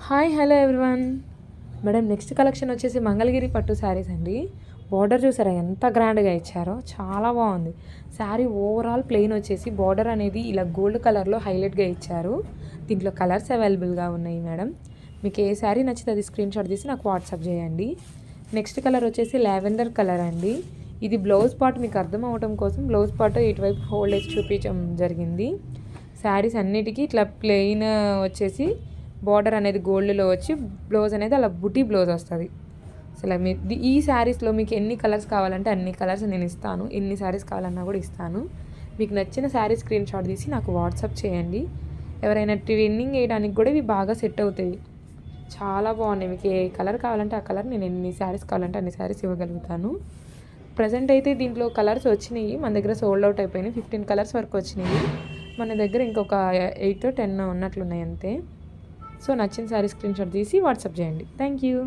Hi hello everyone. Madam next collection వచ్చేసి మంగళగిరి పట్టు శారీస్ అండి. బార్డర్ చూసారా ఎంత గ్రాండ్గా ఇచ్చారో, చాలా బాగుంది. శారీ ఓవరాల్ ప్లెయిన్ వచ్చేసి బార్డర్ అనేది ఇలా గోల్డ్ కలర్లో హైలైట్గా ఇచ్చారు. దీంట్లో కలర్స్ అవైలబుల్గా ఉన్నాయి మేడం. మీకు ఏ శారీ నచ్చితే అది స్క్రీన్ షాట్ తీసి నాకు వాట్సాప్ చేయండి. నెక్స్ట్ కలర్ వచ్చేసి లావెండర్ కలర్ అండి. ఇది బ్లౌజ్ పార్ట్ మీకు అర్థం అవ్వడం కోసం బ్లౌజ్ పార్ట్ ఇటువైపు హోల్డ్ వేసి చూపించడం జరిగింది. శారీస్ అన్నిటికీ ఇట్లా ప్లెయిన్ వచ్చేసి బార్డర్ అనేది గోల్డ్లో వచ్చి బ్లౌజ్ అనేది అలా బుటీ బ్లౌజ్ వస్తుంది. అసలు మీ ఈ శారీస్లో మీకు ఎన్ని కలర్స్ కావాలంటే అన్ని కలర్స్ నేను ఇస్తాను. ఎన్ని శారీస్ కావాలన్నా కూడా ఇస్తాను. మీకు నచ్చిన శారీ స్క్రీన్ షాట్ తీసి నాకు వాట్సాప్ చేయండి. ఎవరైనా ట్విన్నింగ్ వేయడానికి కూడా ఇవి బాగా సెట్ అవుతాయి. చాలా బాగున్నాయి. మీకు ఏ కలర్ కావాలంటే ఆ కలర్ నేను ఎన్ని శారీస్ కావాలంటే అన్ని శారీస్ ఇవ్వగలుగుతాను. ప్రజెంట్ అయితే దీంట్లో కలర్స్ వచ్చినాయి, మన దగ్గర సోల్డ్ అవుట్ అయిపోయినాయి. 15 కలర్స్ వరకు వచ్చినాయి. మన దగ్గర ఇంకొక 8-10 ఉన్నట్లున్నాయి అంతే. సో నచ్చిన శారీ స్క్రీన్ షాట్ తీసి వాట్సాప్ చేయండి. Thank you.